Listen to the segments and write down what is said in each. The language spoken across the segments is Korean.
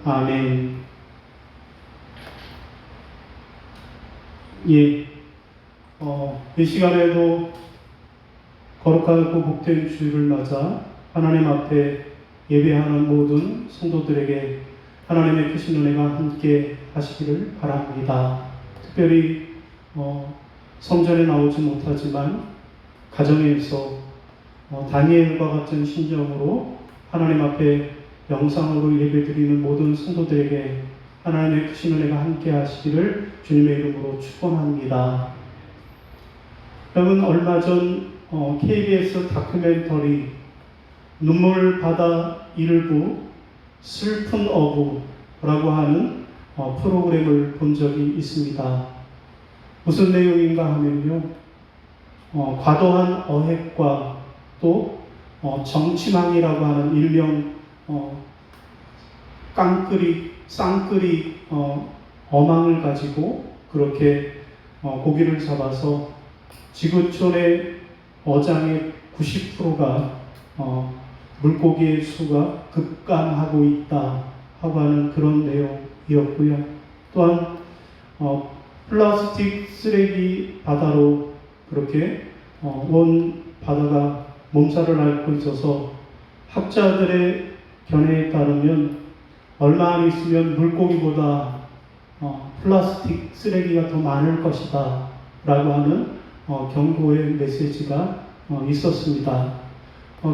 아멘. 예, 이 시간에도 거룩하고 복된 주일을 맞아 하나님 앞에 예배하는 모든 성도들에게 하나님의 크신 은혜가 함께 하시기를 바랍니다. 특별히 성전에 나오지 못하지만 가정에서 다니엘과 같은 심정으로 하나님 앞에 영상으로 예배드리는 모든 성도들에게 하나님의 크신 은혜가 함께 하시기를 주님의 이름으로 축원합니다. 여러분, 얼마 전 KBS 다큐멘터리 눈물바다 일부 슬픈 어부라고 하는 프로그램을 본 적이 있습니다. 무슨 내용인가 하면요, 과도한 어획과 또 정치망이라고 하는 일명 쌍끌이 어망을 가지고 그렇게 고기를 잡아서 지구촌의 어장의 90%가 물고기의 수가 급감하고 있다 하고 하는 그런 내용이었고요. 또한 플라스틱 쓰레기 바다로 그렇게 온 바다가 몸살을 앓고 있어서 학자들의 견해에 따르면 얼마 안 있으면 물고기보다 플라스틱 쓰레기가 더 많을 것이다 라고 하는 경고의 메시지가 있었습니다.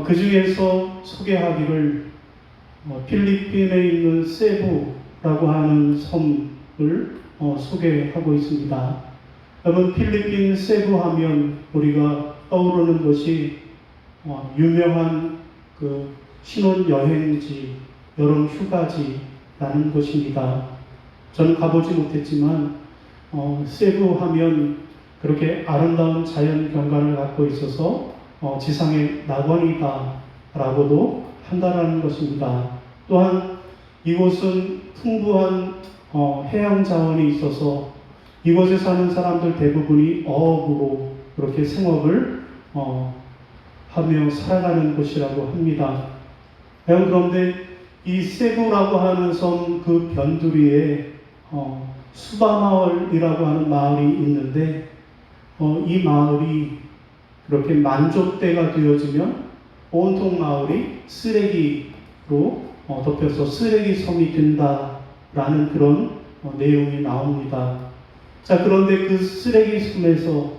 그 중에서 소개하기를 필리핀에 있는 세부라고 하는 섬을 소개하고 있습니다. 여러분, 필리핀 세부 하면 우리가 떠오르는 것이 유명한 그 신혼여행지, 여름 휴가지라는 곳입니다. 저는 가보지 못했지만 세부 하면 그렇게 아름다운 자연 경관을 갖고 있어서 지상의 낙원이다 라고도 한다라는 것입니다. 또한 이곳은 풍부한 해양 자원이 있어서 이곳에 사는 사람들 대부분이 어업으로 그렇게 생업을 하며 살아가는 곳이라고 합니다. 그런데 이 세부라고 하는 섬 그 변두리에 수바마을이라고 하는 마을이 있는데 이 마을이 그렇게 만족대가 되어지면 온통 마을이 쓰레기로 덮여서 쓰레기 섬이 된다라는 그런 내용이 나옵니다. 자, 그런데 그 쓰레기 섬에서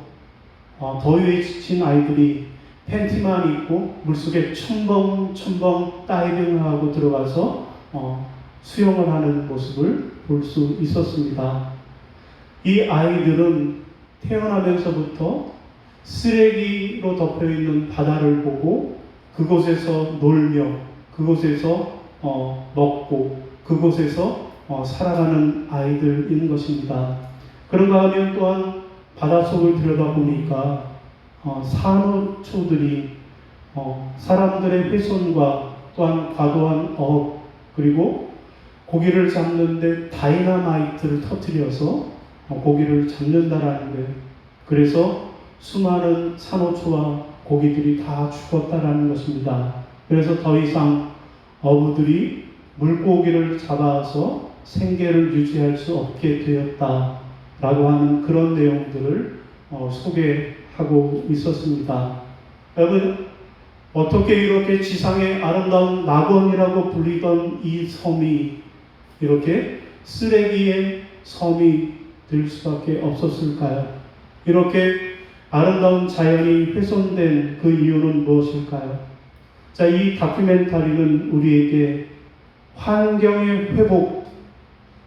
더위에 지친 아이들이 팬티만 입고 물속에 첨벙첨벙 다이빙하고 들어가서 수영을 하는 모습을 볼 수 있었습니다. 이 아이들은 태어나면서부터 쓰레기로 덮여있는 바다를 보고 그곳에서 놀며 그곳에서 먹고 그곳에서 살아가는 아이들인 것입니다. 그런가 하면 또한 바닷속을 들여다보니까 산호초들이 사람들의 훼손과 또한 과도한 어업 그리고 고기를 잡는데 다이너마이트를 터뜨려서 고기를 잡는다라는 거예요. 그래서 수많은 산호초와 고기들이 다 죽었다라는 것입니다. 그래서 더 이상 어부들이 물고기를 잡아서 생계를 유지할 수 없게 되었다라고 하는 그런 내용들을 소개하고 있었습니다. 여러분, 어떻게 이렇게 지상의 아름다운 낙원이라고 불리던 이 섬이 이렇게 쓰레기의 섬이 될 수밖에 없었을까요? 이렇게 아름다운 자연이 훼손된 그 이유는 무엇일까요? 자, 이 다큐멘터리는 우리에게 환경의 회복,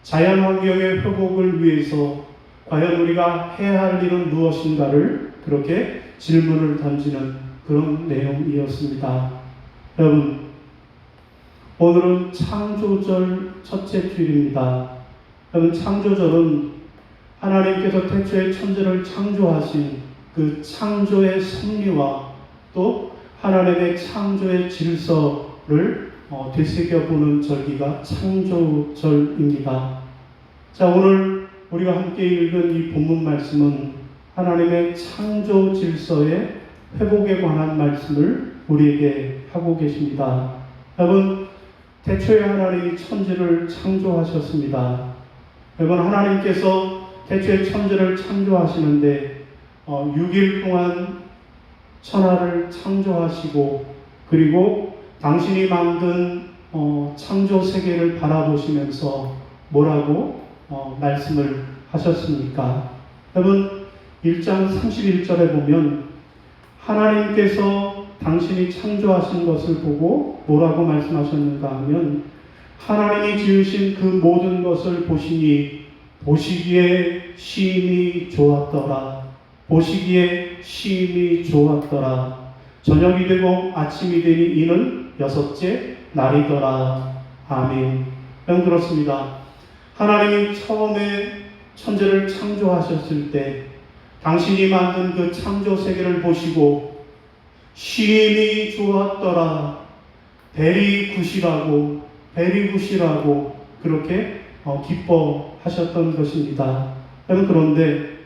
자연 환경의 회복을 위해서 과연 우리가 해야 할 일은 무엇인가를 그렇게 질문을 던지는 그런 내용이었습니다. 여러분, 오늘은 창조절 첫째 주일입니다. 여러분, 창조절은 하나님께서 태초에 천지를 창조하신 그 창조의 섭리와 또 하나님의 창조의 질서를 되새겨보는 절기가 창조절입니다. 자, 오늘 우리가 함께 읽은 이 본문 말씀은 하나님의 창조 질서의 회복에 관한 말씀을 우리에게 하고 계십니다. 여러분, 태초에 하나님이 천지를 창조하셨습니다. 여러분, 하나님께서 태초에 천지를 창조하시는데 6일 동안 천하를 창조하시고, 그리고 당신이 만든 창조 세계를 바라보시면서 뭐라고 말씀을 하셨습니까? 여러분, 1장 31절에 보면 하나님께서 당신이 창조하신 것을 보고 뭐라고 말씀하셨는가 하면, 하나님이 지으신 그 모든 것을 보시니 보시기에 심히 좋았더라. 보시기에 심히 좋았더라. 저녁이 되고 아침이 되니 이는 6째 날이더라. 아멘. 여러분, 그렇습니다. 하나님이 처음에 천지를 창조하셨을 때 당신이 만든 그 창조 세계를 보시고 심히 좋았더라. 베리 굿이라고 그렇게 기뻐하셨던 것입니다. 여러분, 그런데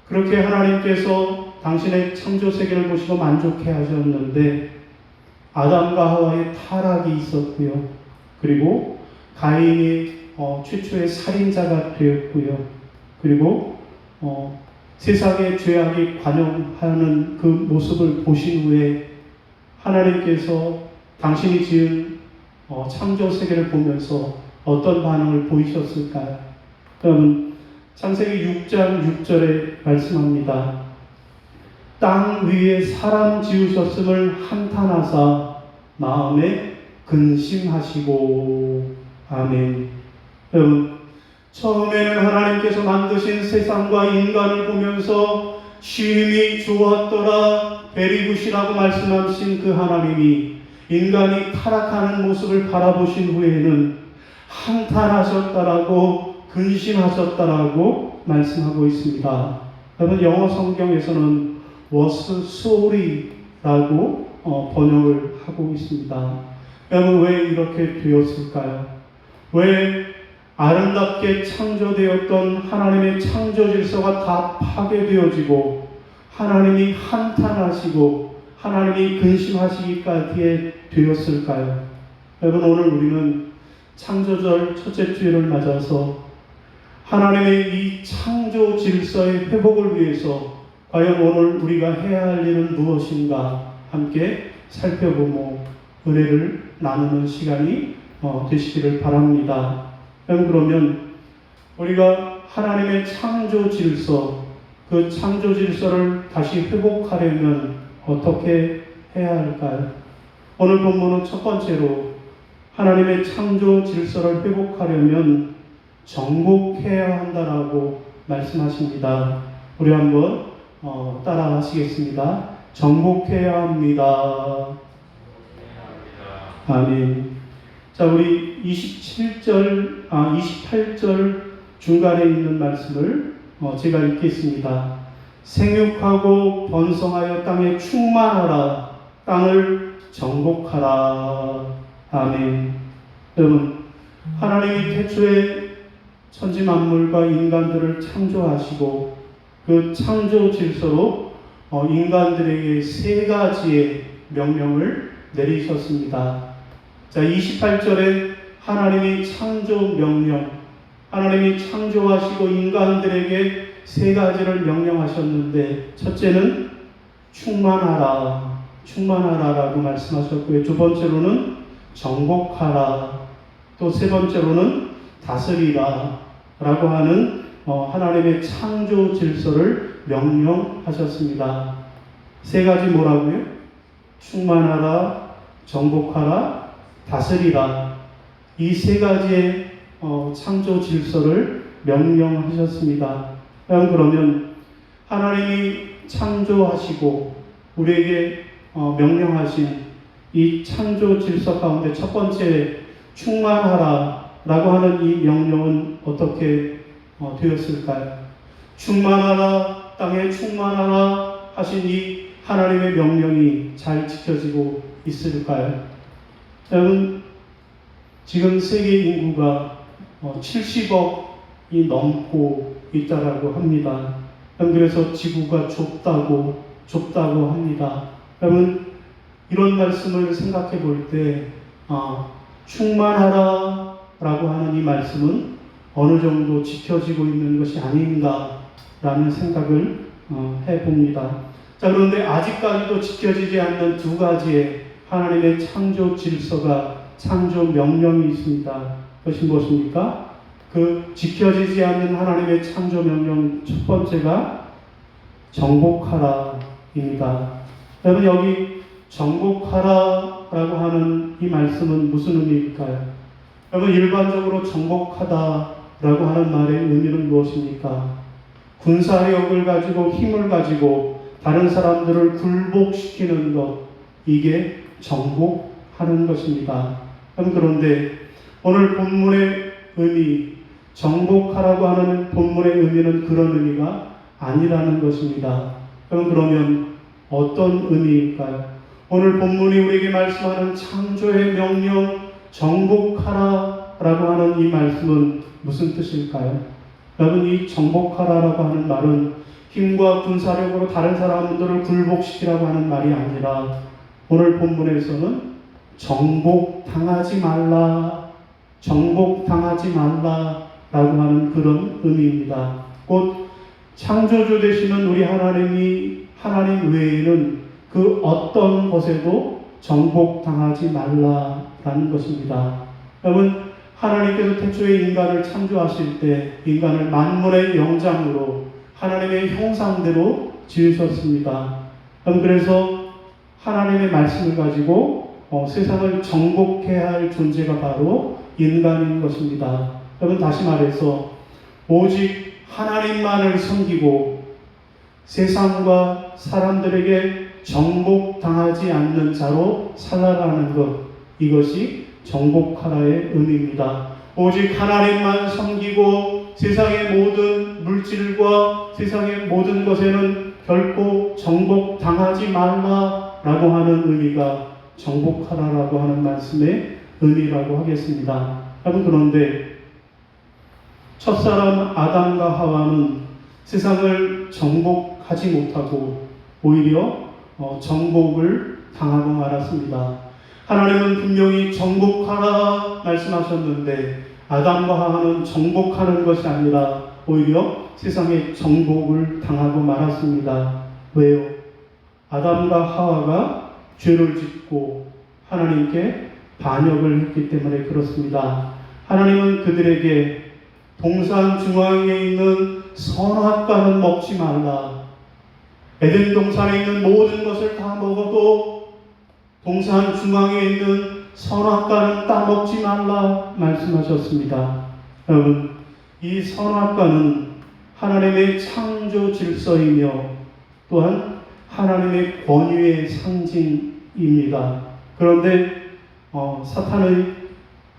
그렇게 하나님께서 당신의 창조 세계를 보시고 만족해 하셨는데 아담과 하와의 타락이 있었고요. 그리고 가인이 최초의 살인자가 되었고요. 그리고 세상의 죄악이 관영하는 그 모습을 보신 후에 하나님께서 당신이 지은 창조 세계를 보면서 어떤 반응을 보이셨을까요? 그럼 창세기 6장 6절에 말씀합니다. 땅 위에 사람 지으셨음을 한탄하사 마음에 근심하시고. 아멘. 여러분, 처음에는 하나님께서 만드신 세상과 인간을 보면서 심히 좋았더라, 베리굿이라고 말씀하신 그 하나님이 인간이 타락하는 모습을 바라보신 후에는 한탄하셨다라고, 근심하셨다라고 말씀하고 있습니다. 여러분, 영어 성경에서는 was sorry라고 번역을 하고 있습니다. 여러분, 왜 이렇게 되었을까요? 왜 아름답게 창조되었던 하나님의 창조 질서가 다 파괴되어지고 하나님이 한탄하시고 하나님이 근심하시기까지 되었을까요? 여러분, 오늘 우리는 창조절 첫째 주일을 맞아서 하나님의 이 창조 질서의 회복을 위해서 과연 오늘 우리가 해야 할 일은 무엇인가 함께 살펴보고 은혜를 나누는 시간이 되시기를 바랍니다. 그러면 우리가 하나님의 창조 질서, 그 창조 질서를 다시 회복하려면 어떻게 해야 할까요? 오늘 본문은 첫 번째로 하나님의 창조 질서를 회복하려면 정복해야 한다라고 말씀하십니다. 우리 한번 따라 하시겠습니다. 정복해야 합니다. 아멘. 자, 우리 28절 중간에 있는 말씀을 제가 읽겠습니다. 생육하고 번성하여 땅에 충만하라. 땅을 정복하라. 아멘. 여러분, 하나님이 태초에 천지 만물과 인간들을 창조하시고 그 창조 질서로 인간들에게 3가지의 명령을 내리셨습니다. 자, 28절에 하나님이 창조 명령, 하나님이 창조하시고 인간들에게 3가지를 명령하셨는데, 첫째는 충만하라라고 말씀하셨고요. 두 번째로는 정복하라, 또 세 번째로는 다스리라 라고 하는 하나님의 창조 질서를 명령하셨습니다. 3가지 뭐라고요? 충만하라, 정복하라, 다스리라. 이 3가지의 창조 질서를 명령하셨습니다. 그러면 하나님이 창조하시고 우리에게 명령하신 이 창조 질서 가운데 첫 번째 충만하라 라고 하는 이 명령은 어떻게 되었을까요? 충만하라, 땅에 충만하라 하신 이 하나님의 명령이 잘 지켜지고 있을까요? 여러분, 지금 세계 인구가 70억이 넘고 있다라고 합니다. 그래서 지구가 좁다고 합니다. 여러분, 이런 말씀을 생각해 볼 때 충만하라 라고 하는 이 말씀은 어느 정도 지켜지고 있는 것이 아닌가라는 생각을 해봅니다. 자, 그런데 아직까지도 지켜지지 않는 두 가지의 하나님의 창조 질서가 창조 명령이 있습니다. 그것이 무엇입니까? 그 지켜지지 않는 하나님의 창조 명령 첫 번째가 정복하라입니다. 여러분, 여기 정복하라라고 하는 이 말씀은 무슨 의미일까요? 여러분, 일반적으로 정복하다라고 하는 말의 의미는 무엇입니까? 군사력을 가지고 힘을 가지고 다른 사람들을 굴복시키는 것, 이게 정복하는 것입니다. 그런데 오늘 본문의 의미, 정복하라고 하는 본문의 의미는 그런 의미가 아니라는 것입니다. 그러면 어떤 의미일까요? 오늘 본문이 우리에게 말씀하는 창조의 명령, 정복하라라고 하는 이 말씀은 무슨 뜻일까요? 여러분, 이 정복하라라고 하는 말은 힘과 군사력으로 다른 사람들을 굴복시키라고 하는 말이 아니라 오늘 본문에서는 정복당하지 말라, 정복당하지 말라라고 하는 그런 의미입니다. 곧 창조주 되시는 우리 하나님 외에는 그 어떤 것에도 정복당하지 말라라는 것입니다. 여러분, 하나님께서 태초에 인간을 창조하실 때 인간을 만물의 영장으로 하나님의 형상대로 지으셨습니다. 그래서 하나님의 말씀을 가지고 세상을 정복해야 할 존재가 바로 인간인 것입니다. 여러분, 다시 말해서 오직 하나님만을 섬기고 세상과 사람들에게 정복당하지 않는 자로 살아가는 것, 이것이 정복하라의 의미입니다. 오직 하나님만 섬기고 세상의 모든 물질과 세상의 모든 것에는 결코 정복당하지 말라라고 하는 의미가 정복하라라고 하는 말씀의 의미라고 하겠습니다. 그런데 첫사람 아담과 하와는 세상을 정복하지 못하고 오히려 정복을 당하고 말았습니다. 하나님은 분명히 정복하라 말씀하셨는데 아담과 하와는 정복하는 것이 아니라 오히려 세상에 정복을 당하고 말았습니다. 왜요? 아담과 하와가 죄를 짓고 하나님께 반역을 했기 때문에 그렇습니다. 하나님은 그들에게 동산 중앙에 있는 선악과는 먹지 말라. 에덴 동산에 있는 모든 것을 다 먹어도 동산 중앙에 있는 선악과는 따먹지 말라 말씀하셨습니다. 여러분, 이 선악과는 하나님의 창조 질서이며 또한 하나님의 권위의 상징입니다. 그런데 사탄의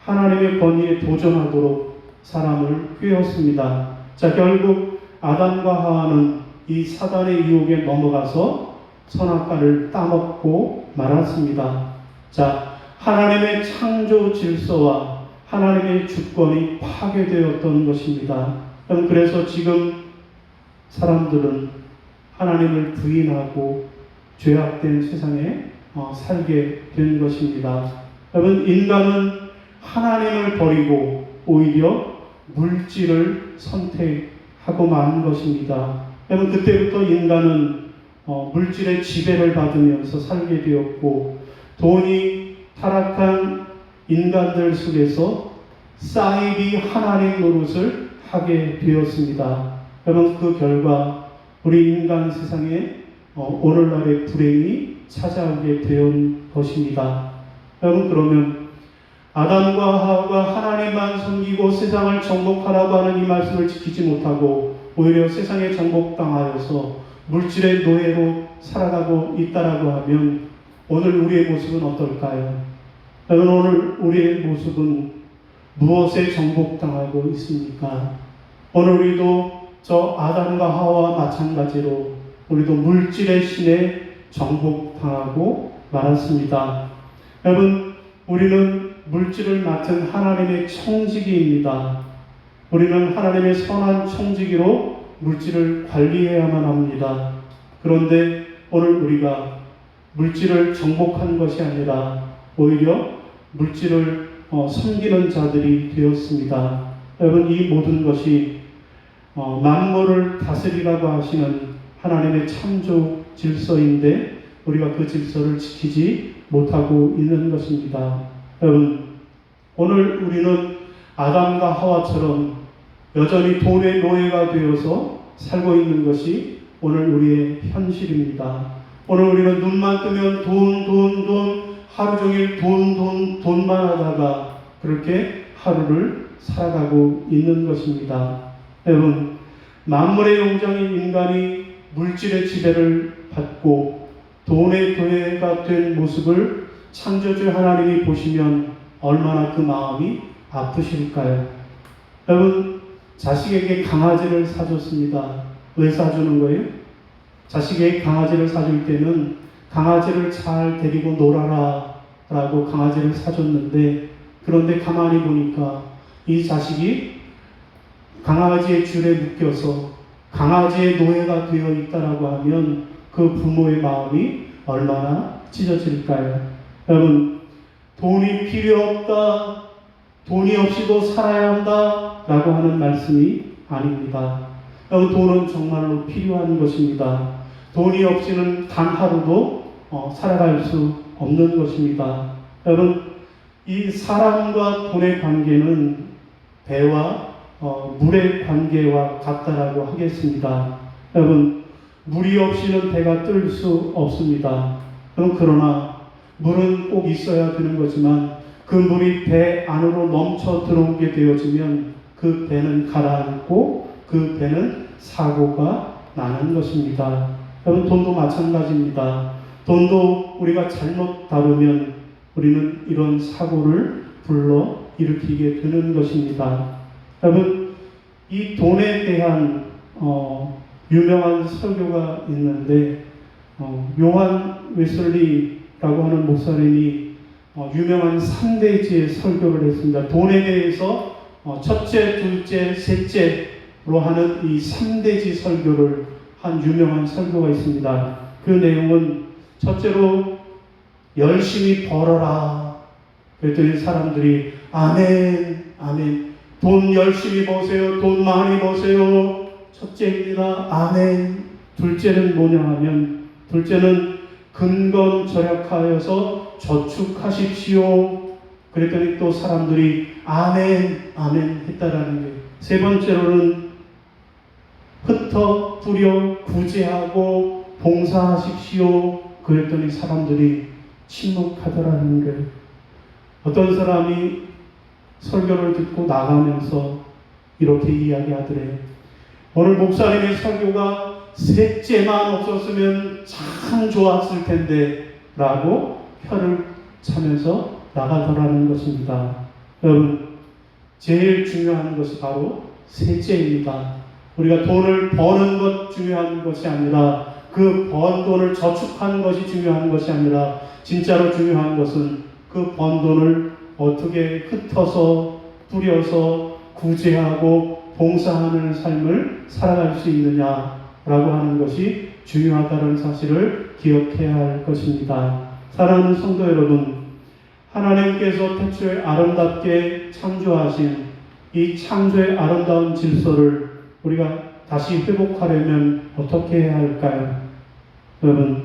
하나님의 권위에 도전하도록 사람을 꾀었습니다. 자, 결국 아담과 하와는 이 사단의 유혹에 넘어가서 선악과를 따먹고 말았습니다. 자, 하나님의 창조 질서와 하나님의 주권이 파괴되었던 것입니다. 그래서 지금 사람들은 하나님을 부인하고 죄악된 세상에 살게 된 것입니다. 여러분, 인간은 하나님을 버리고 오히려 물질을 선택하고 만 것입니다. 여러분, 그때부터 인간은 물질의 지배를 받으면서 살게 되었고 돈이 타락한 인간들 속에서 사이비 하나님 노릇을 하게 되었습니다. 여러분, 그 결과 우리 인간 세상에 오늘날의 불행이 찾아오게 된 것입니다. 여러분, 그러면 아담과 하와가 하나님만 섬기고 세상을 정복하라고 하는 이 말씀을 지키지 못하고 오히려 세상에 정복당하여서 물질의 노예로 살아가고 있다라고 하면 오늘 우리의 모습은 어떨까요? 여러분, 오늘 우리의 모습은 무엇에 정복당하고 있습니까? 오늘 우리도 저 아담과 하와와 마찬가지로 우리도 물질의 신에 정복당하고 말았습니다. 여러분, 우리는 물질을 맡은 하나님의 청지기입니다. 우리는 하나님의 선한 청지기로 물질을 관리해야만 합니다. 그런데 오늘 우리가 물질을 정복한 것이 아니라 오히려 물질을 섬기는 자들이 되었습니다. 여러분, 이 모든 것이 만물을 다스리라고 하시는 하나님의 창조 질서인데 우리가 그 질서를 지키지 못하고 있는 것입니다. 여러분, 오늘 우리는 아담과 하와처럼 여전히 돈의 노예가 되어서 살고 있는 것이 오늘 우리의 현실입니다. 오늘 우리는 눈만 뜨면 돈, 하루 종일 돈만 하다가 그렇게 하루를 살아가고 있는 것입니다. 여러분, 만물의 영장인 인간이 물질의 지배를 받고 돈의 노예가 된 모습을 창조주 하나님이 보시면 얼마나 그 마음이 아프실까요? 여러분, 자식에게 강아지를 사줬습니다. 왜 사주는 거예요? 자식에게 강아지를 사줄 때는 강아지를 잘 데리고 놀아라 라고 강아지를 사줬는데, 그런데 가만히 보니까 이 자식이 강아지의 줄에 묶여서 강아지의 노예가 되어 있다라고 하면 그 부모의 마음이 얼마나 찢어질까요? 여러분, 돈이 필요 없다, 돈이 없이도 살아야 한다 라고 하는 말씀이 아닙니다. 여러분, 돈은 정말로 필요한 것입니다. 돈이 없이는 단 하루도 살아갈 수 없는 것입니다. 여러분, 이 사람과 돈의 관계는 배와 물의 관계와 같다라고 하겠습니다. 여러분, 물이 없이는 배가 뜰 수 없습니다. 그러나 물은 꼭 있어야 되는 거지만 그 물이 배 안으로 넘쳐 들어오게 되어지면 그 배는 가라앉고 그 배는 사고가 나는 것입니다. 여러분, 돈도 마찬가지입니다. 돈도 우리가 잘못 다루면 우리는 이런 사고를 불러 일으키게 되는 것입니다. 여러분, 이 돈에 대한 유명한 설교가 있는데 요한 웨슬리라고 하는 목사님이 유명한 3대지의 설교를 했습니다. 돈에 대해서 첫째, 둘째, 셋째로 하는 이 3대지 설교를 한 유명한 설교가 있습니다. 그 내용은 첫째로 열심히 벌어라. 그랬더니 사람들이 아멘, 아멘. 돈 열심히 버세요. 돈 많이 버세요. 첫째입니다. 아멘. 둘째는 뭐냐 하면, 둘째는 근검 절약하여서 저축하십시오. 그랬더니 또 사람들이 아멘, 아멘 했다라는 거예요. 세 번째로는 흩어 뿌려 구제하고 봉사하십시오. 그랬더니 사람들이 침묵하더라는 거예요. 어떤 사람이 설교를 듣고 나가면서 이렇게 이야기하더래요. 오늘 목사님의 설교가 셋째만 없었으면 참 좋았을 텐데 라고 혀를 차면서 나가더라는 것입니다. 여러분, 제일 중요한 것이 바로 셋째입니다. 우리가 돈을 버는 것 중요한 것이 아니라 그 번 돈을 저축하는 것이 중요한 것이 아니라 진짜로 중요한 것은 그 번 돈을 어떻게 흩어서 뿌려서 구제하고 봉사하는 삶을 살아갈 수 있느냐라고 하는 것이 중요하다는 사실을 기억해야 할 것입니다. 사랑하는 성도 여러분, 하나님께서 태초에 아름답게 창조하신 이 창조의 아름다운 질서를 우리가 다시 회복하려면 어떻게 해야 할까요? 여러분,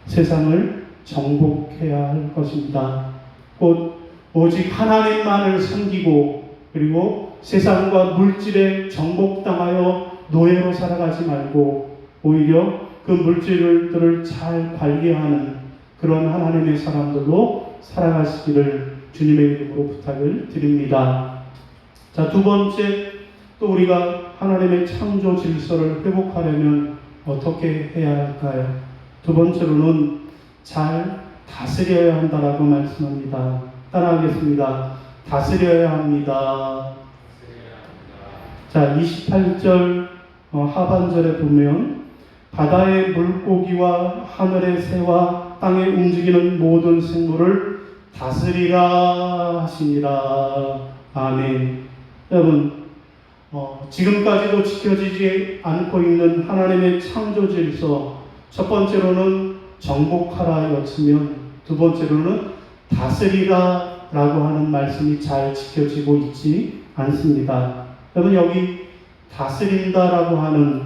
세상을 정복해야 할 것입니다. 곧 오직 하나님만을 섬기고 그리고 세상과 물질에 정복당하여 노예로 살아가지 말고 오히려 그 물질들을 잘 관리하는 그런 하나님의 사람들로 살아가시기를 주님의 이름으로 부탁을 드립니다. 자, 두 번째, 또 우리가 하나님의 창조 질서를 회복하려면 어떻게 해야 할까요? 두 번째로는 잘 다스려야 한다라고 말씀합니다. 따라하겠습니다. 다스려야 합니다. 자, 28절 하반절에 보면 바다의 물고기와 하늘의 새와 땅에 움직이는 모든 생물을 다스리라 하시니라. 아멘. 여러분, 지금까지도 지켜지지 않고 있는 하나님의 창조 질서, 첫 번째로는 정복하라 였으면 두 번째로는 다스리라 라고 하는 말씀이 잘 지켜지고 있지 않습니다. 여러분, 여기 다스린다라고 하는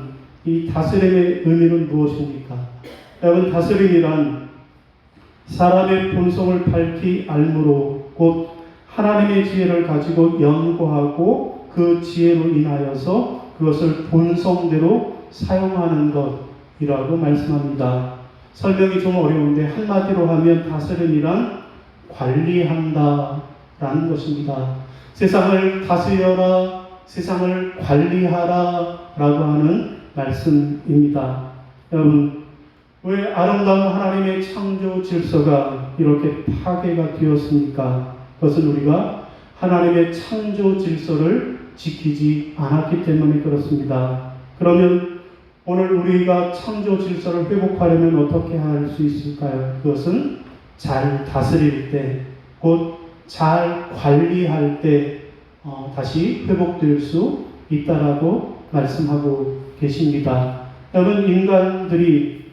이 다스림의 의미는 무엇입니까? 여러분, 다스림이란 사람의 본성을 밝히 알므로 곧 하나님의 지혜를 가지고 연구하고 그 지혜로 인하여서 그것을 본성대로 사용하는 것이라고 말씀합니다. 설명이 좀 어려운데 한마디로 하면 다스림이란 관리한다 라는 것입니다. 세상을 다스려라, 세상을 관리하라 라고 하는 말씀입니다. 여러분, 왜 아름다운 하나님의 창조 질서가 이렇게 파괴가 되었습니까? 그것은 우리가 하나님의 창조 질서를 지키지 않았기 때문에 그렇습니다. 그러면 오늘 우리가 창조 질서를 회복하려면 어떻게 할 수 있을까요? 그것은 잘 다스릴 때, 곧 잘 관리할 때 다시 회복될 수 있다라고 말씀하고 계십니다. 여러분, 인간들이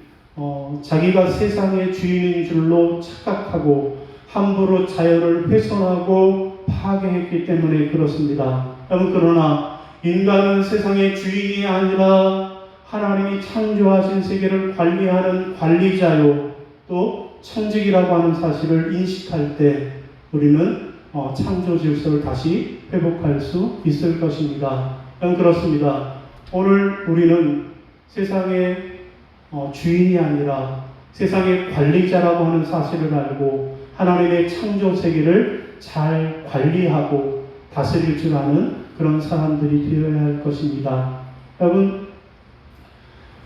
자기가 세상의 주인인 줄로 착각하고 함부로 자연을 훼손하고 파괴했기 때문에 그렇습니다. 여러분, 그러나 인간은 세상의 주인이 아니라 하나님이 창조하신 세계를 관리하는 관리자요, 또 천직이라고 하는 사실을 인식할 때 우리는 창조 질서를 다시 회복할 수 있을 것입니다. 그렇습니다. 오늘 우리는 세상의 주인이 아니라 세상의 관리자라고 하는 사실을 알고 하나님의 창조 세계를 잘 관리하고 다스릴 줄 아는 그런 사람들이 되어야 할 것입니다. 여러분,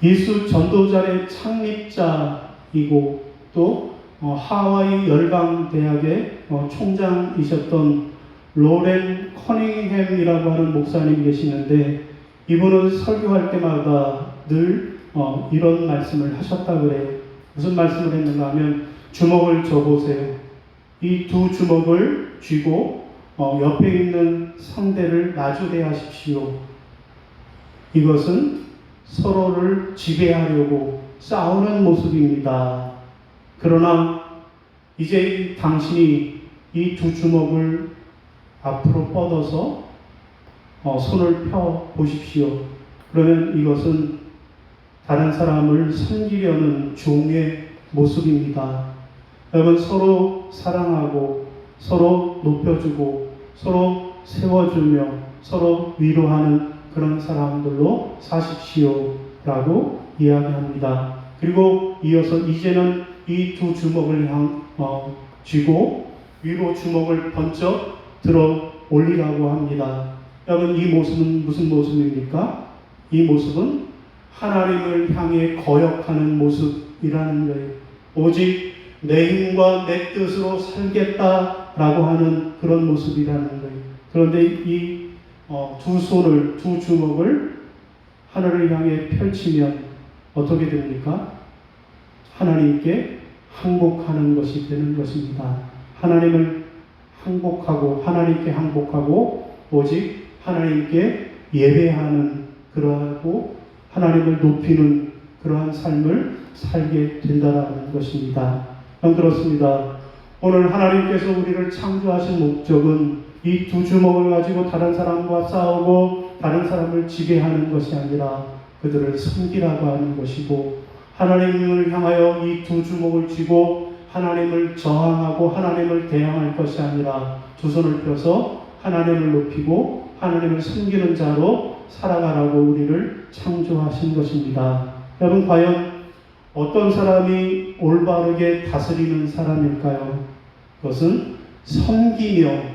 예수 전도자의 창립자이고 또 하와이 열방대학의 총장이셨던 로렌 커닝햄이라고 하는 목사님이 계시는데, 이분은 설교할 때마다 늘 이런 말씀을 하셨다 그래요. 무슨 말씀을 했는가 하면, 주먹을 져보세요. 이 두 주먹을 쥐고 옆에 있는 상대를 마주 대하십시오. 이것은 서로를 지배하려고 싸우는 모습입니다. 그러나 이제 당신이 이 두 주먹을 앞으로 뻗어서 손을 펴 보십시오. 그러면 이것은 다른 사람을 섬기려는 종의 모습입니다. 여러분, 서로 사랑하고 서로 높여주고 서로 세워주며 서로 위로하는 그런 사람들로 사십시오 라고 이야기합니다. 그리고 이어서 이제는 이 두 주먹을 쥐고 위로 주먹을 번쩍 들어 올리라고 합니다. 여러분, 이 모습은 무슨 모습입니까? 이 모습은 하나님을 향해 거역하는 모습이라는 거예요. 오직 내 힘과 내 뜻으로 살겠다라고 하는 그런 모습이라는 거예요. 그런데 이 두 손을, 두 주먹을 하늘을 향해 펼치면 어떻게 됩니까? 하나님께 항복하는 것이 되는 것입니다. 하나님을 항복하고 하나님께 항복하고 오직 하나님께 예배하는, 그러하고 하나님을 높이는 그러한 삶을 살게 된다는 것입니다. 그렇습니다. 오늘 하나님께서 우리를 창조하신 목적은 이 두 주먹을 가지고 다른 사람과 싸우고 다른 사람을 지배하는 것이 아니라 그들을 섬기라고 하는 것이고, 하나님을 향하여 이 두 주먹을 쥐고 하나님을 저항하고 하나님을 대항할 것이 아니라 두 손을 펴서 하나님을 높이고 하나님을 섬기는 자로 살아가라고 우리를 창조하신 것입니다. 여러분, 과연 어떤 사람이 올바르게 다스리는 사람일까요? 그것은 섬기며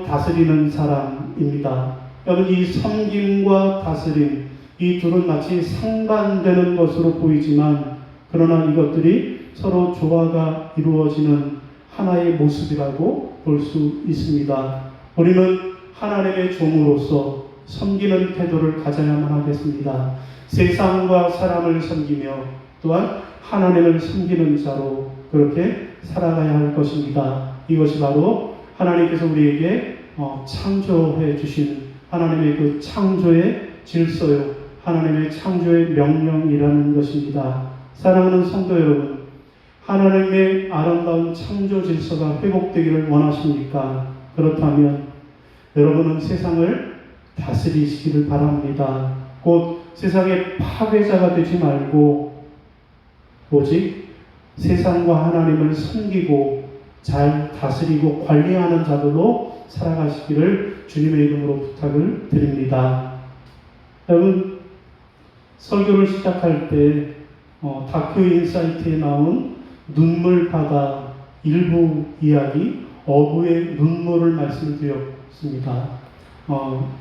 다스리는 사람입니다. 여러분, 이 섬김과 다스림, 이 둘은 마치 상반되는 것으로 보이지만 그러나 이것들이 서로 조화가 이루어지는 하나의 모습이라고 볼 수 있습니다. 우리는 하나님의 종으로서 섬기는 태도를 가져야만 하겠습니다. 세상과 사람을 섬기며 또한 하나님을 섬기는 자로 그렇게 살아가야 할 것입니다. 이것이 바로 하나님께서 우리에게 창조해 주신 하나님의 그 창조의 질서요, 하나님의 창조의 명령이라는 것입니다. 사랑하는 성도 여러분, 하나님의 아름다운 창조 질서가 회복되기를 원하십니까? 그렇다면 여러분은 세상을 다스리시기를 바랍니다. 곧 세상의 파괴자가 되지 말고 오직 세상과 하나님을 섬기고 잘 다스리고 관리하는 자들로 살아가시기를 주님의 이름으로 부탁을 드립니다. 여러분, 설교를 시작할 때 다큐 인사이트에 나온 눈물바다 일부 이야기 어부의 눈물을 말씀드렸습니다.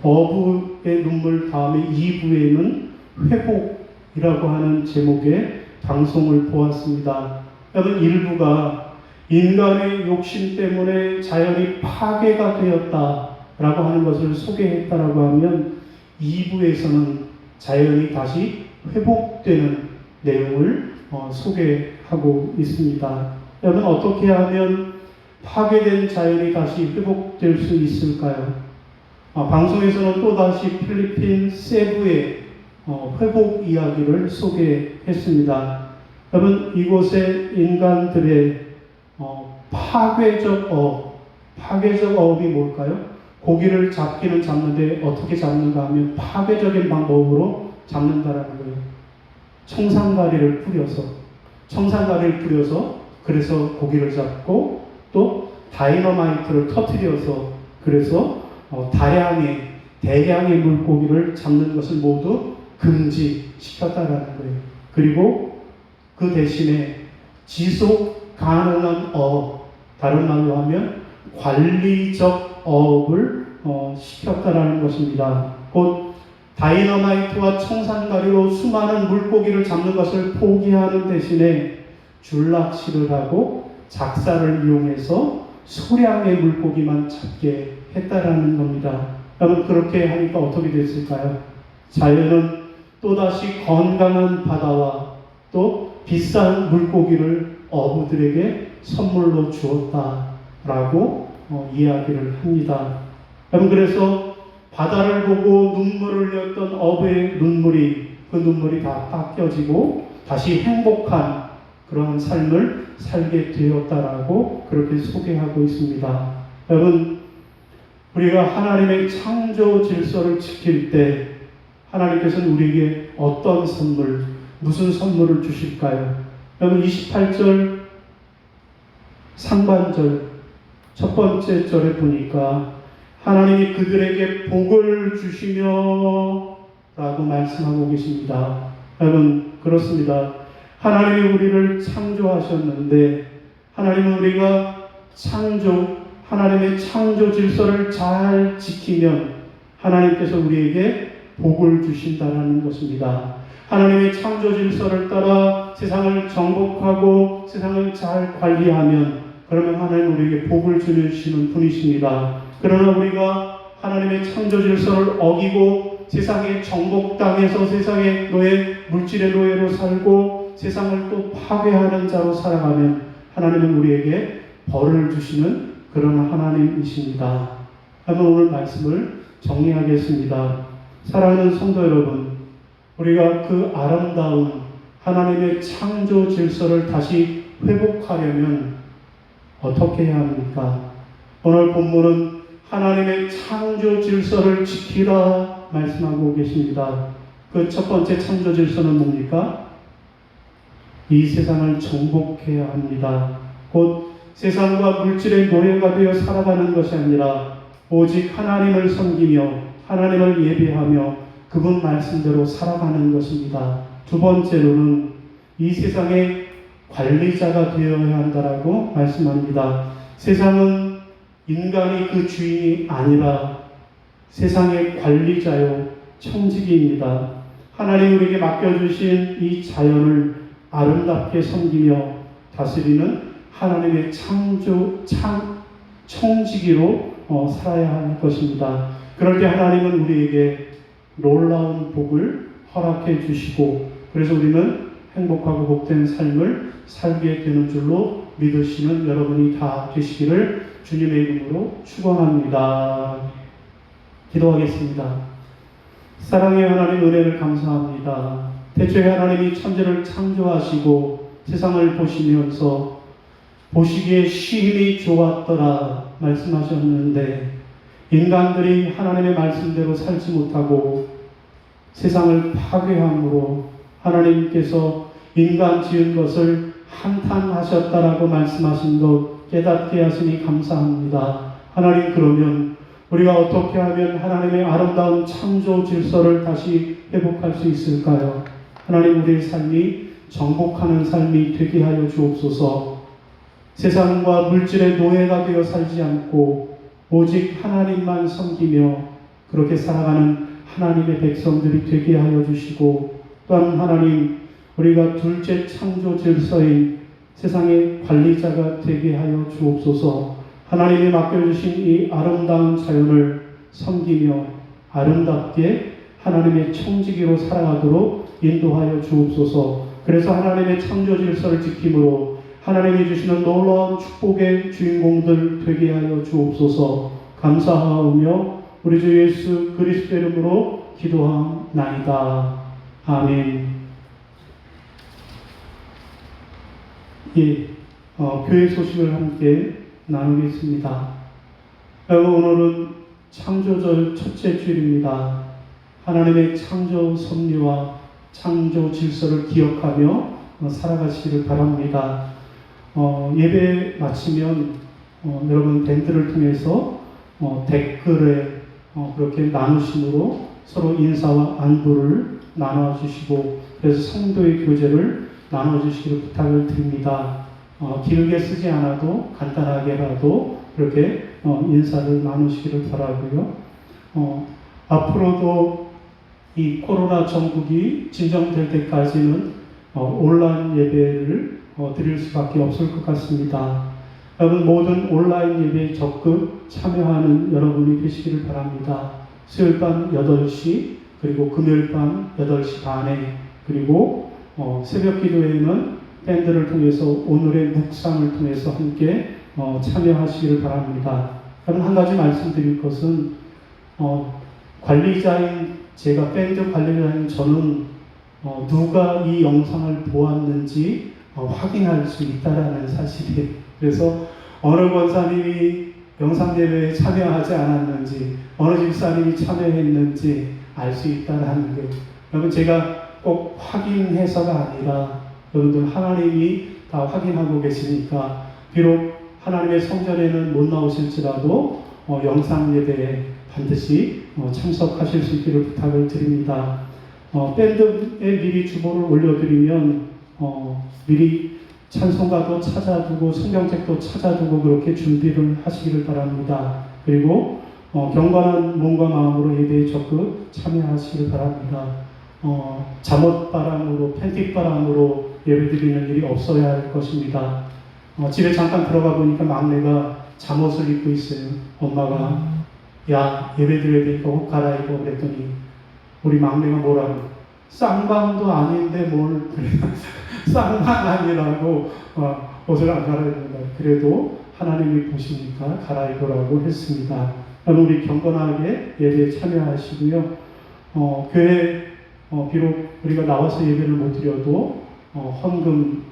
어부의 눈물 다음에 2부에는 회복이라고 하는 제목의 방송을 보았습니다. 여러분, 1부가 인간의 욕심 때문에 자연이 파괴가 되었다라고 하는 것을 소개했다라고 하면 2부에서는 자연이 다시 회복되는 내용을 소개하고 있습니다. 여러분, 어떻게 하면 파괴된 자연이 다시 회복될 수 있을까요? 방송에서는 또다시 필리핀 세부의 회복 이야기를 소개했습니다. 여러분, 이곳의 인간들의 파괴적 어업이 뭘까요? 고기를 잡기는 잡는데 어떻게 잡는가 하면 파괴적인 방법으로 잡는다라는 거예요. 청산가리를 뿌려서 그래서 고기를 잡고 또 다이너마이트를 터뜨려서 그래서 대량의 물고기를 잡는 것을 모두 금지시켰다라는 거예요. 그리고 그 대신에 지속 가능한 어업, 다른 말로 하면 관리적 어업을 시켰다라는 것입니다. 곧 다이너마이트와 청산가리로 수많은 물고기를 잡는 것을 포기하는 대신에 줄낚시를 하고 작사를 이용해서 소량의 물고기만 잡게 했다라는 겁니다. 여러분, 그렇게 하니까 어떻게 됐을까요? 자연은 또다시 건강한 바다와 또 비싼 물고기를 어부들에게 선물로 주었다라고 이야기를 합니다. 여러분, 그래서 바다를 보고 눈물을 흘렸던 어부의 그 눈물이 다 닦여지고 다시 행복한 그런 삶을 살게 되었다라고 그렇게 소개하고 있습니다. 여러분, 우리가 하나님의 창조 질서를 지킬 때 하나님께서는 우리에게 어떤 선물, 무슨 선물을 주실까요? 여러분, 28절 상반절 첫 번째 절에 보니까 하나님이 그들에게 복을 주시며 라고 말씀하고 계십니다. 여러분, 그렇습니다. 하나님이 우리를 창조하셨는데 하나님은 우리가 하나님의 창조 질서를 잘 지키면 하나님께서 우리에게 복을 주신다는 것입니다. 하나님의 창조 질서를 따라 세상을 정복하고 세상을 잘 관리하면 그러면 하나님 우리에게 복을 주시는 분이십니다. 그러나 우리가 하나님의 창조 질서를 어기고 세상에 정복당해서 세상의 물질의 노예로 살고 세상을 또 파괴하는 자로 살아가면 하나님은 우리에게 벌을 주시는 그런 하나님이십니다. 한번 오늘 말씀을 정리하겠습니다. 사랑하는 성도 여러분, 우리가 그 아름다운 하나님의 창조 질서를 다시 회복하려면 어떻게 해야 합니까? 오늘 본문은 하나님의 창조 질서를 지키라 말씀하고 계십니다. 그 첫 번째 창조 질서는 뭡니까? 이 세상을 정복해야 합니다. 곧 세상과 물질의 노예가 되어 살아가는 것이 아니라 오직 하나님을 섬기며 하나님을 예배하며 그분 말씀대로 살아가는 것입니다. 두 번째로는 이 세상의 관리자가 되어야 한다라고 말씀합니다. 세상은 인간이 그 주인이 아니라 세상의 관리자요 청지기입니다. 하나님 우리에게 맡겨주신 이 자연을 아름답게 섬기며 다스리는 하나님의 청지기로 살아야 할 것입니다. 그럴 때 하나님은 우리에게 놀라운 복을 허락해 주시고 그래서 우리는 행복하고 복된 삶을 살게 되는 줄로 믿으시는 여러분이 다 되시기를 주님의 이름으로 축원합니다. 기도하겠습니다. 사랑의 하나님, 은혜를 감사합니다. 태초에 하나님이 천지를 창조하시고 세상을 보시면서 보시기에 심히 좋았더라 말씀하셨는데, 인간들이 하나님의 말씀대로 살지 못하고 세상을 파괴함으로 하나님께서 인간 지은 것을 한탄하셨다라고 말씀하신 것 깨닫게 하시니 감사합니다. 하나님, 그러면 우리가 어떻게 하면 하나님의 아름다운 창조 질서를 다시 회복할 수 있을까요? 하나님, 우리의 삶이 정복하는 삶이 되게 하여 주옵소서. 세상과 물질의 노예가 되어 살지 않고 오직 하나님만 섬기며 그렇게 살아가는 하나님의 백성들이 되게 하여 주시고, 또한 하나님, 우리가 둘째 창조 질서인 세상의 관리자가 되게 하여 주옵소서. 하나님이 맡겨주신 이 아름다운 자연을 섬기며 아름답게 하나님의 청지기로 살아가도록 인도하여 주옵소서. 그래서 하나님의 창조 질서를 지킴으로 하나님이 주시는 놀라운 축복의 주인공들 되게 하여 주옵소서. 감사하오며 우리 주 예수 그리스도 이름으로 기도하나이다. 아멘. 예, 교회 소식을 함께 나누겠습니다. 오늘은 창조절 첫째 주일입니다. 하나님의 창조 섭리와 창조 질서를 기억하며 살아가시기를 바랍니다. 예배 마치면 여러분 밴드를 통해서 댓글에 그렇게 나누심으로 서로 인사와 안부를 나눠주시고, 그래서 성도의 교제를 나눠주시기를 부탁을 드립니다. 길게 쓰지 않아도 간단하게라도 그렇게 인사를 나누시기를 바라고요. 앞으로도 이 코로나 전국이 진정될 때까지는 온라인 예배를 드릴 수밖에 없을 것 같습니다. 여러분, 모든 온라인 예배에 적극 참여하는 여러분이 되시기를 바랍니다. 수요일 밤 8시, 그리고 금요일 밤 8시 반에, 그리고 새벽 기도회는 밴드를 통해서 오늘의 묵상을 통해서 함께 참여하시기를 바랍니다. 여러분, 한 가지 말씀드릴 것은 관리자인 제가, 밴드 관리자인 저는 누가 이 영상을 보았는지 확인할 수 있다라는 사실이에요. 그래서 어느 권사님이 영상 예배에 참여하지 않았는지, 어느 집사님이 참여했는지 알 수 있다라는 게, 여러분, 제가 꼭 확인해서가 아니라 여러분들 하나님이 다 확인하고 계시니까, 비록 하나님의 성전에는 못 나오실지라도 영상 예배에 반드시 참석하실 수 있기를 부탁을 드립니다. 밴드에 미리 주보를 올려드리면 미리 찬송가도 찾아두고 성경책도 찾아두고 그렇게 준비를 하시기를 바랍니다. 그리고 경건한 몸과 마음으로 예배에 적극 참여하시기를 바랍니다. 잠옷바람으로, 팬티바람으로 예배드리는 일이 없어야 할 것입니다. 집에 잠깐 들어가 보니까 막내가 잠옷을 입고 있어요. 엄마가 야, 예배드려야 되니까 옷 갈아입어 그랬더니 우리 막내가 뭐라고, 쌍방도 아닌데 뭘 그래. 쌍방 아니라고 옷을 안 갈아입는다. 그래도 하나님이 보시니까 갈아입으라고 했습니다. 우리 경건하게 예배에 참여하시고요. 교회 비록 우리가 나와서 예배를 못 드려도 헌금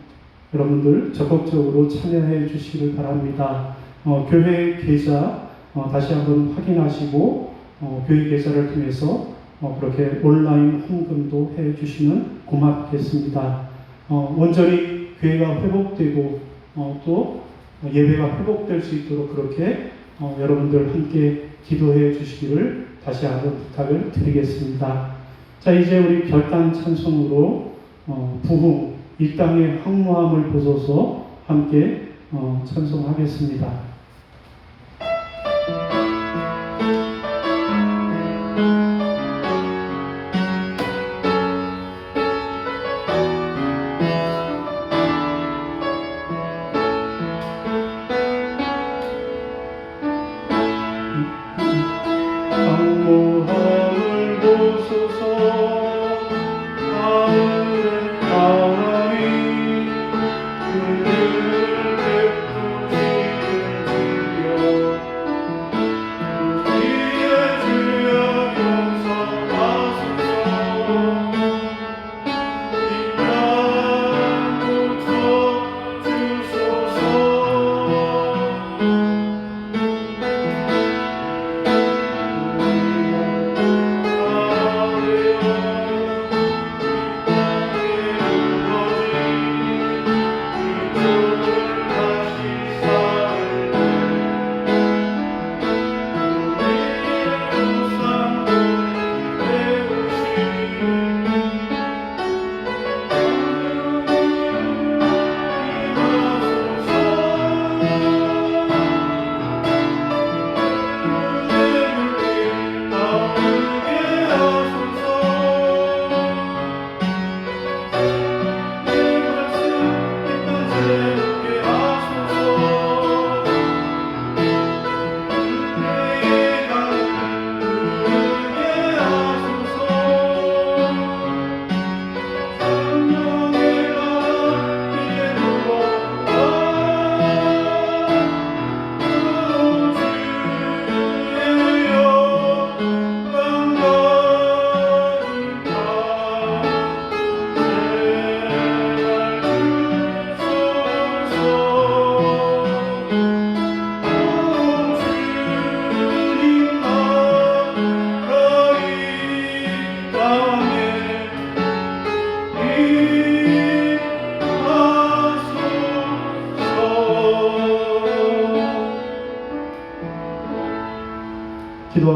여러분들 적극적으로 참여해 주시기를 바랍니다. 교회 계좌 다시 한번 확인하시고 교회 계좌를 통해서 그렇게 온라인 헌금도 해 주시면 고맙겠습니다. 온전히 교회가 회복되고 또 예배가 회복될 수 있도록 그렇게 여러분들 함께 기도해 주시기를 다시 한번 부탁을 드리겠습니다. 자, 이제 우리 결단 찬송으로 부흥, 이 땅의 황무함을 보소서 함께 찬송하겠습니다. 황무함을 보소서 하늘의 하나님, 은혜를 베푸시는 주여,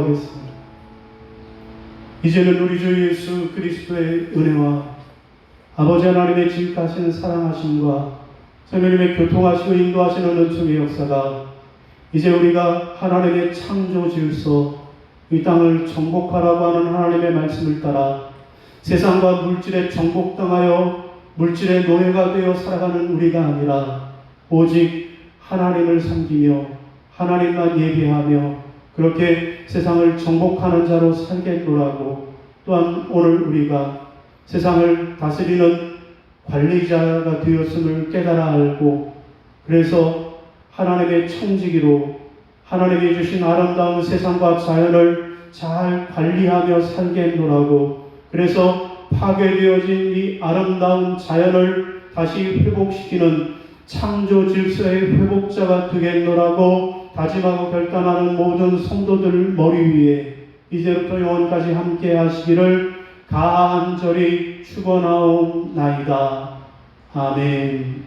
기도하겠습니다. 이제는 우리 주 예수 그리스도의 은혜와 아버지 하나님의 지극하신 사랑하심과 성령님의 교통하시고 인도하시는 은총의 역사가 이제 우리가 하나님의 창조 질서, 이 땅을 정복하라고 하는 하나님의 말씀을 따라 세상과 물질에 정복당하여 물질의 노예가 되어 살아가는 우리가 아니라 오직 하나님을 섬기며 하나님만 예배하며 그렇게 세상을 정복하는 자로 살겠노라고, 또한 오늘 우리가 세상을 다스리는 관리자가 되었음을 깨달아 알고, 그래서 하나님의 청지기로 하나님이 주신 아름다운 세상과 자연을 잘 관리하며 살겠노라고, 그래서 파괴되어진 이 아름다운 자연을 다시 회복시키는 창조 질서의 회복자가 되겠노라고 다짐하고 결단하는 모든 성도들 머리 위에 이제부터 영원까지 함께 하시기를 간절히 축원하옵나이다. 아멘.